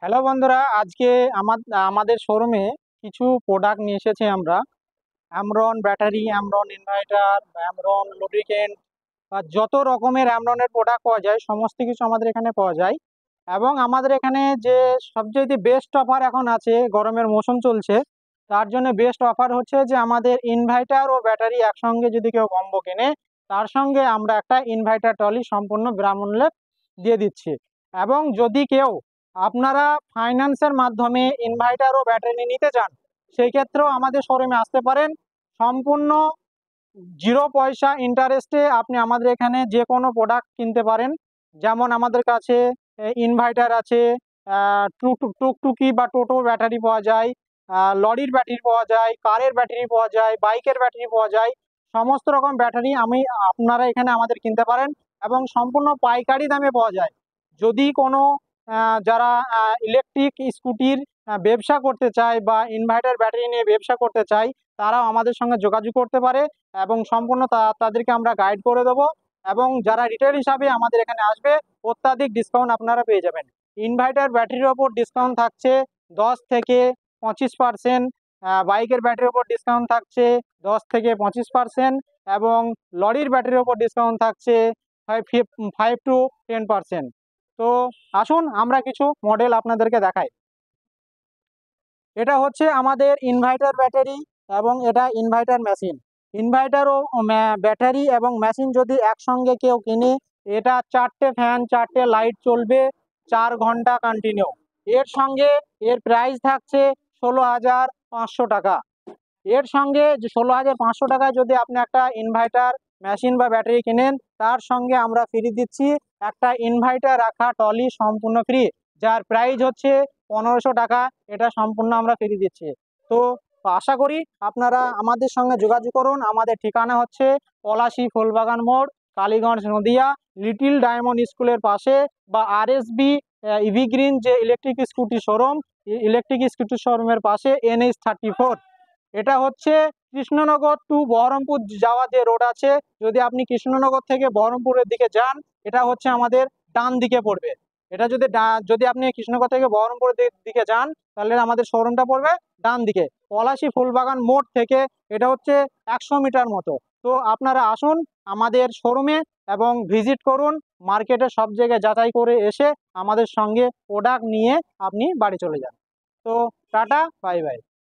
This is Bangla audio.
হ্যালো বন্ধুরা, আজকে আমাদের শোরুমে কিছু প্রোডাক্ট নিয়ে এসেছি আমরা। অ্যামরন ব্যাটারি, অ্যামরন ইনভার্টার, অ্যামরন লুব্রিকেন্ট বা যত রকমের অ্যামরনের প্রোডাক্ট পাওয়া যায় সমস্ত কিছু আমাদের এখানে পাওয়া যায়। এবং আমাদের এখানে যে সবচেয়ে বেস্ট অফার এখন আছে, গরমের মৌসুম চলছে, তার জন্য বেস্ট অফার হচ্ছে যে আমাদের ইনভার্টার ও ব্যাটারি একসঙ্গে যদি কেউ কম্বো কেনে, তার সঙ্গে আমরা একটা ইনভার্টার ট্রলি সম্পূর্ণ বিনামূল্যে দিয়ে দিচ্ছি। এবং যদি কেউ আপনারা ফাইন্যান্সের মাধ্যমে ইনভার্টার ও ব্যাটারি নিতে চান, সেই ক্ষেত্রেও আমাদের শোরুমে আসতে পারেন। সম্পূর্ণ জিরো পয়সা ইন্টারেস্টে আপনি আমাদের এখানে যে কোনো প্রোডাক্ট কিনতে পারেন। যেমন আমাদের কাছে ইনভার্টার আছে, টুকটুকি বা টোটো ব্যাটারি পাওয়া যায়, লরির ব্যাটারি পাওয়া যায়, কারের ব্যাটারি পাওয়া যায়, বাইকের ব্যাটারি পাওয়া যায়। সমস্ত রকম ব্যাটারি আপনারা এখানে আমাদের কিনতে পারেন এবং সম্পূর্ণ পাইকারি দামে পাওয়া যায়। যদি কোনো যারা ইলেকট্রিক স্কুটির ব্যবসা করতে চায় বা ইনভার্টার ব্যাটারি নিয়ে ব্যবসা করতে চায়, তারাও আমাদের সঙ্গে যোগাযোগ করতে পারে এবং সম্পূর্ণ তাদেরকে আমরা গাইড করে দেবো। এবং যারা রিটেল হিসাবে আমাদের এখানে আসবে, অত্যাধিক ডিসকাউন্ট আপনারা পেয়ে যাবেন। ইনভার্টার ব্যাটারির ওপর ডিসকাউন্ট থাকছে 10 থেকে 25%। বাইকের ব্যাটারির ওপর ডিসকাউন্ট থাকছে 10 থেকে 25%। এবং লরির ব্যাটারির ওপর ডিসকাউন্ট থাকছে 5 to 10%। তো আসুন আমরা কিছু মডেল আপনাদেরকে দেখাই। এটা হচ্ছে আমাদের ইনভার্টার ব্যাটারি এবং এটা ইনভার্টার মেশিন। ইনভার্টার ও ব্যাটারি এবং মেশিন যদি একসঙ্গে কেউ কিনে, এটা 4টে ফ্যান 4টে লাইট চলবে 4 ঘন্টা কন্টিনিউ। এর সঙ্গে এর প্রাইস থাকছে 16,500 টাকা। এর সঙ্গে যে 16,500 টাকায় যদি আপনি একটা ইনভার্টার মেশিন বা ব্যাটারি কিনেন, তার সঙ্গে আমরা ফ্রি দিচ্ছি একটা ইনভার্টার রাখা ট্রলি সম্পূর্ণ ফ্রি, যার প্রাইস হচ্ছে 1500 টাকা। এটা সম্পূর্ণ আমরা ফ্রি দিচ্ছি। তো আশা করি আপনারা আমাদের সঙ্গে যোগাযোগ করুন। আমাদের ঠিকানা হচ্ছে পলাশী ফুলবাগান মোড়, কালীগঞ্জ, নদিয়া, লিটিল ডায়মন্ড স্কুলের পাশে, বা RSB ইভি গ্রিন যে electric scooty showroom, electric scooty শোরুমের পাশে NH34। এটা হচ্ছে কৃষ্ণনগর টু বহরমপুর যাওয়া যে রোড আছে। যদি আপনি কৃষ্ণনগর থেকে বহরমপুরের দিকে যান, এটা হচ্ছে আমাদের ডান দিকে পড়বে। এটা যদি আপনি কৃষ্ণনগর থেকে বহরমপুরের দিকে যান, তাহলে আমাদের শোরুমটা পড়বে ডান দিকে, পলাশী ফুলবাগান মোড় থেকে। এটা হচ্ছে 100 মিটার মতো। তো আপনারা আসুন আমাদের শোরুমে এবং ভিজিট করুন। মার্কেটে সব জায়গায় যাচাই করে এসে আমাদের সঙ্গে প্রোডাক্ট নিয়ে আপনি বাড়ি চলে যান। তো টাটা, বাই বাই।